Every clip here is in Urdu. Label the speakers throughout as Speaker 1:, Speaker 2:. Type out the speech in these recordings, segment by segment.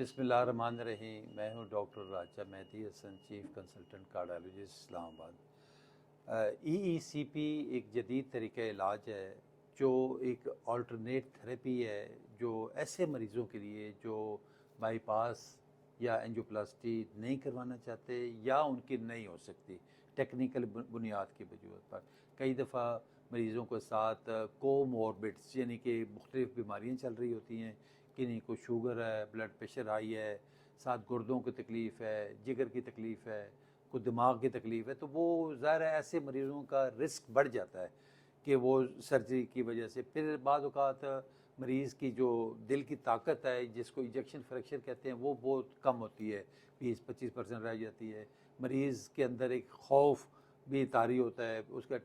Speaker 1: بسم اللہ الرحمن الرحیم. میں ہوں ڈاکٹر راجہ مہدی حسن, چیف کنسلٹنٹ کارڈیالوجسٹ اسلام آباد. ای سی پی ایک جدید طریقہ علاج ہے جو ایک آلٹرنیٹ تھراپی ہے جو ایسے مریضوں کے لیے جو بائی پاس یا اینجیوپلاسٹی نہیں کروانا چاہتے یا ان کی نہیں ہو سکتی ٹیکنیکل بنیاد کی وجوہات پر. کئی دفعہ مریضوں کے ساتھ کوموربڈس یعنی کہ مختلف بیماریاں چل رہی ہوتی ہیں. کنہیں کو شوگر ہے, بلڈ پریشر ہائی ہے, ساتھ گردوں کی تکلیف ہے, جگر کی تکلیف ہے, کوئی دماغ کی تکلیف ہے, تو وہ ظاہر ہے ایسے مریضوں کا رسک بڑھ جاتا ہے کہ وہ سرجری کی وجہ سے. پھر بعض اوقات مریض کی جو دل کی طاقت ہے جس کو ایجیکشن فریکچر کہتے ہیں وہ بہت کم ہوتی ہے, 20-25% رہ جاتی ہے. مریض کے اندر ایک خوف بھی طاری ہوتا ہے, اس کا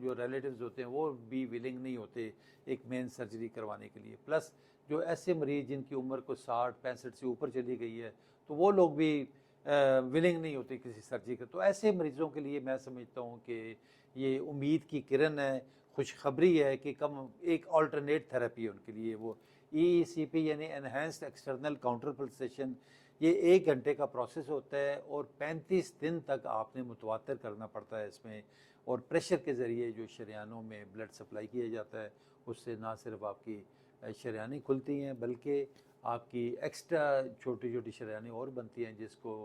Speaker 1: جو ریلیٹیوز ہوتے ہیں وہ بھی ولنگ نہیں ہوتے ایک مین سرجری کروانے کے لیے. پلس جو ایسے مریض جن کی عمر کو 60-65 سے اوپر چلی گئی ہے تو وہ لوگ بھی ولنگ نہیں ہوتے کسی سرجری کا. تو ایسے مریضوں کے لیے میں سمجھتا ہوں کہ یہ امید کی کرن ہے, خوشخبری ہے کہ کم ایک آلٹرنیٹ تھراپی ہے ان کے لیے. وہ ای سی پی یعنی انہینسڈ ایکسٹرنل کاؤنٹر پلسیشن, یہ 1 گھنٹے کا پروسیس ہوتا ہے اور 35 دن تک آپ نے متواتر کرنا پڑتا ہے اس میں. اور پریشر کے ذریعے جو شریانوں میں بلڈ سپلائی کیا جاتا ہے اس سے نہ صرف آپ کی شریانیں کھلتی ہیں بلکہ آپ کی ایکسٹرا چھوٹی چھوٹی شریانیں اور بنتی ہیں جس کو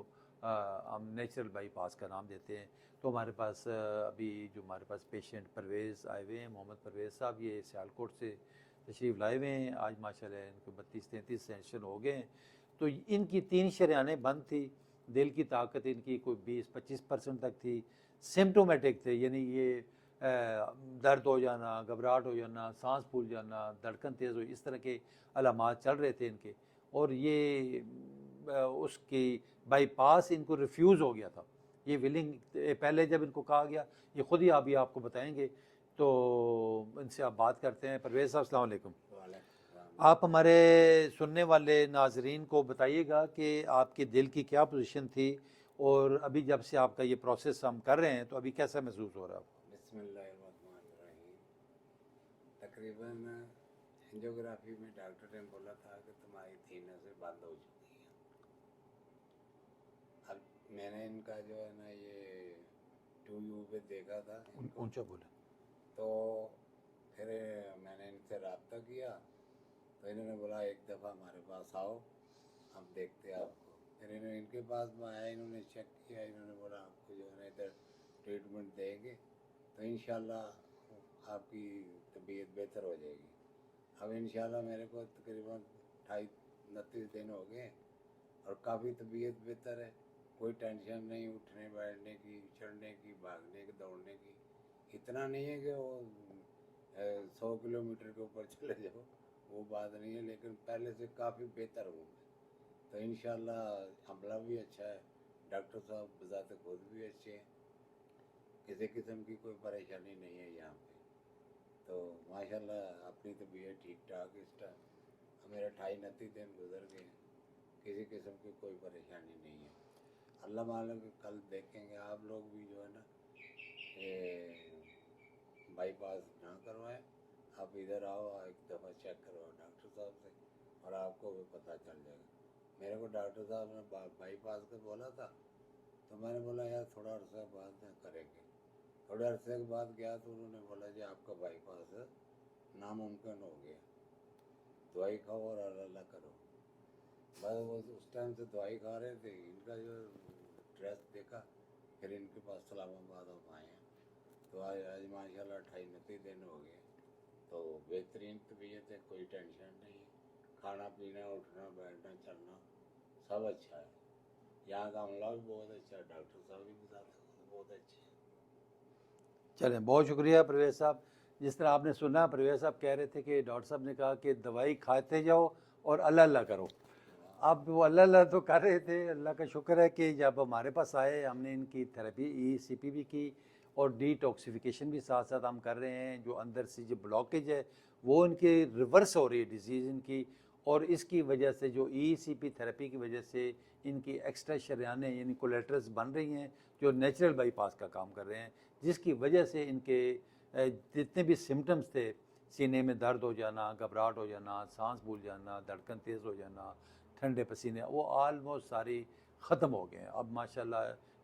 Speaker 1: ہم نیچرل بائی پاس کا نام دیتے ہیں. تو ہمارے پاس ابھی جو ہمارے پاس پیشنٹ پرویز آئے ہوئے ہیں, محمد پرویز صاحب, یہ سیالکوٹ سے تشریف لائے ہوئے ہیں. آج ماشاءاللہ ان کو 32-33 سیشن ہو گئے ہیں. تو ان کی 3 شریانیں بند تھی, دل کی طاقت ان کی کوئی 20-25% تک تھی, سمٹومیٹک تھے یعنی یہ درد ہو جانا, گھبراہٹ ہو جانا, سانس پھول جانا, دھڑکن تیز ہو, اس طرح کے علامات چل رہے تھے ان کے. اور یہ اس کی بائی پاس ان کو ریفیوز ہو گیا تھا. یہ ولنگ پہلے جب ان کو کہا گیا, یہ خود ہی ابھی آپ کو بتائیں گے, تو ان سے آپ بات کرتے ہیں. پرویز صاحب السلام علیکم. آپ ہمارے سننے والے ناظرین کو بتائیے گا کہ آپ کے دل کی کیا پوزیشن تھی اور ابھی جب سے آپ کا یہ پروسیس ہم کر رہے ہیں تو ابھی کیسا محسوس ہو رہا ہے آپ کو؟
Speaker 2: بسم اللہ الرحمن الرحیم. تقریباً اینجیوگرافی میں ڈاکٹر نے بولا تھا کہ تمہاری 3 نسیں بند ہو چکی ہیں. اب میں نے ان کا جو ہے نا یہ 2U پہ دیکھا تھا ان کو,
Speaker 1: اونچا بولیں.
Speaker 2: تو پھر میں نے ان سے رابطہ کیا تو انہوں نے بولا ایک دفعہ ہمارے پاس آؤ, ہم دیکھتے ہیں آپ کو. پھر ان کے پاس میں آیا, انہوں نے چیک کیا, انہوں نے بولا آپ کو جو ہے نا ادھر ٹریٹمنٹ دیں گے تو انشاءاللہ آپ کی طبیعت بہتر ہو جائے گی. اب انشاءاللہ میرے کو تقریباً 28-29 دن ہو گئے اور کافی طبیعت بہتر ہے. کوئی ٹینشن نہیں اٹھنے بیٹھنے کی, چڑھنے کی, بھاگنے کی, دوڑنے کی. اتنا نہیں ہے کہ وہ 100 کلومیٹر کے اوپر چلے جاؤ, وہ بات نہیں ہے, لیکن پہلے سے کافی بہتر ہوں میں. تو انشاءاللہ عملہ بھی اچھا ہے, ڈاکٹر صاحب بذات خود بھی اچھے ہیں, کسی قسم کی کوئی پریشانی نہیں ہے یہاں پہ. تو ماشاءاللہ اپنی طبیعت ٹھیک ٹھاک اس ٹائم. میرے 28-29 دن گزر گئے, کسی قسم کی کوئی پریشانی نہیں ہے. اللہ معلوم کہ کل دیکھیں گے. آپ لوگ بھی جو ہے نا بائی پاس نہ کروائیں, آپ ادھر آؤ, ایک دفعہ چیک کرواؤ ڈاکٹر صاحب سے اور آپ کو بھی پتہ چل جائے گا. میرے کو ڈاکٹر صاحب نے بائی پاس کا بولا تھا تو میں نے بولا یار تھوڑا عرصہ بعد کریں گے. تھوڑے عرصے کے بعد گیا تو انہوں نے بولا جی آپ کا بائی پاس ناممکن ہو گیا, دوائی کھاؤ اور اللہ کرو. بس وہ اس ٹائم سے دوائی کھا رہے تھے. ان کا جو ڈریس دیکھا پھر ان کے پاس اسلام آباد ہم آئے ہیں, تو آج ماشاءاللہ 28-29 دن ہو گئے. تو بہترین طبیعت ہے, کوئی ٹینشن نہیں ہے. کھانا پینا, اٹھنا بیٹھنا, چلنا سب اچھا ہے. یہاں کا عملہ بھی بہت اچھا ہے, ڈاکٹر صاحب بھی بہت اچھے ہیں.
Speaker 1: چلیں, بہت شکریہ پرویز صاحب. جس طرح آپ نے سنا, پرویز صاحب کہہ رہے تھے کہ ڈاکٹر صاحب نے کہا کہ دوائی کھاتے جاؤ اور اللہ اللہ کرو. اب وہ اللہ اللہ تو کر رہے تھے. اللہ کا شکر ہے کہ جب ہمارے پاس آئے ہم نے ان کی تھراپی ای سی پی بھی کی اور ڈی ٹاکسیفیکیشن بھی ساتھ ساتھ ہم کر رہے ہیں. جو اندر سے جو بلاکیج ہے وہ ان کی ریورس ہو رہی ہے ڈیزیز ان کی, اور اس کی وجہ سے جو ای سی پی تھراپی کی وجہ سے ان کی ایکسٹرا شریانیں یعنی کولیٹرلز بن رہی ہیں جو نیچرل بائی پاس کا کام کر رہے ہیں, جس کی وجہ سے ان کے جتنے بھی سمٹمز تھے, سینے میں درد ہو جانا, گھبراہٹ ہو جانا, سانس بھول جانا, دھڑکن تیز ہو جانا, ٹھنڈے پسینے وہ آلموسٹ ساری ختم ہو گئے ہیں. اب ماشاءاللہ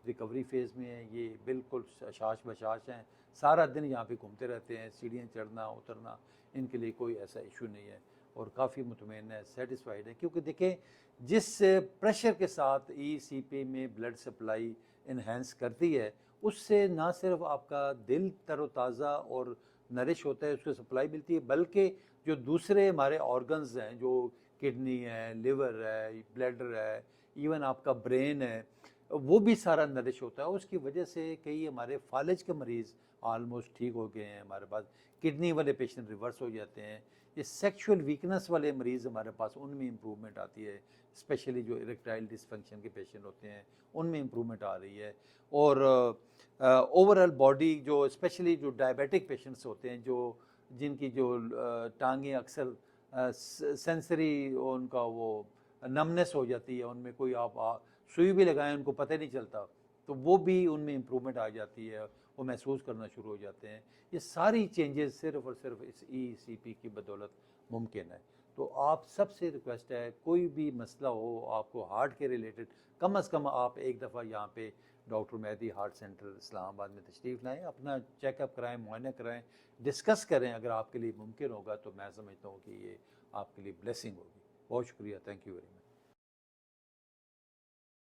Speaker 1: ریکوری فیز میں ہیں, یہ بالکل شاش بشاش ہیں, سارا دن یہاں پہ گھومتے رہتے ہیں, سیڑھیاں چڑھنا اترنا ان کے لیے کوئی ایسا ایشو نہیں ہے, اور کافی مطمئن ہے, سیٹسفائیڈ ہے. کیونکہ دیکھیں جس پریشر کے ساتھ ای سی پی میں بلڈ سپلائی انہینس کرتی ہے, اس سے نہ صرف آپ کا دل تر و تازہ اور نرش ہوتا ہے, اس کو سپلائی ملتی ہے, بلکہ جو دوسرے ہمارے آرگنز ہیں, جو کڈنی ہے, لیور ہے, بلیڈر ہے, ایون آپ کا برین ہے, وہ بھی سارا نرش ہوتا ہے. اس کی وجہ سے کئی ہمارے فالج کے مریض آلموسٹ ٹھیک ہو گئے ہیں ہمارے پاس, کڈنی والے پیشنٹ ریورس ہو جاتے ہیں, یہ سیکشول ویکنس والے مریض ہمارے پاس ان میں امپرومنٹ آتی ہے, اسپیشلی جو اریکٹائل ڈسفنکشن کے پیشنٹ ہوتے ہیں ان میں امپرومنٹ آ رہی ہے. اور اوور آل باڈی جو اسپیشلی جو ڈائبیٹک پیشنٹس ہوتے ہیں, جو جن کی جو ٹانگیں اکثر سینسری ان کا وہ نمنس ہو جاتی ہے, ان میں کوئی آپ سوئی بھی لگائیں ان کو پتہ نہیں چلتا, تو وہ بھی ان میں امپرومنٹ آ جاتی ہے, وہ محسوس کرنا شروع ہو جاتے ہیں. یہ ساری چینجز صرف اور صرف اس ای سی پی کی بدولت ممکن ہے. تو آپ سب سے ریکویسٹ ہے, کوئی بھی مسئلہ ہو آپ کو ہارٹ کے ریلیٹڈ, کم از کم آپ ایک دفعہ یہاں پہ ڈاکٹر مہدی ہارٹ سینٹر اسلام آباد میں تشریف لائیں, اپنا چیک اپ کرائیں, معائنہ کرائیں, ڈسکس کریں. اگر آپ کے لیے ممکن ہوگا تو میں سمجھتا ہوں کہ یہ آپ کے لیے بلیسنگ ہوگی. بہت شکریہ, تھینک یو ویری مچ.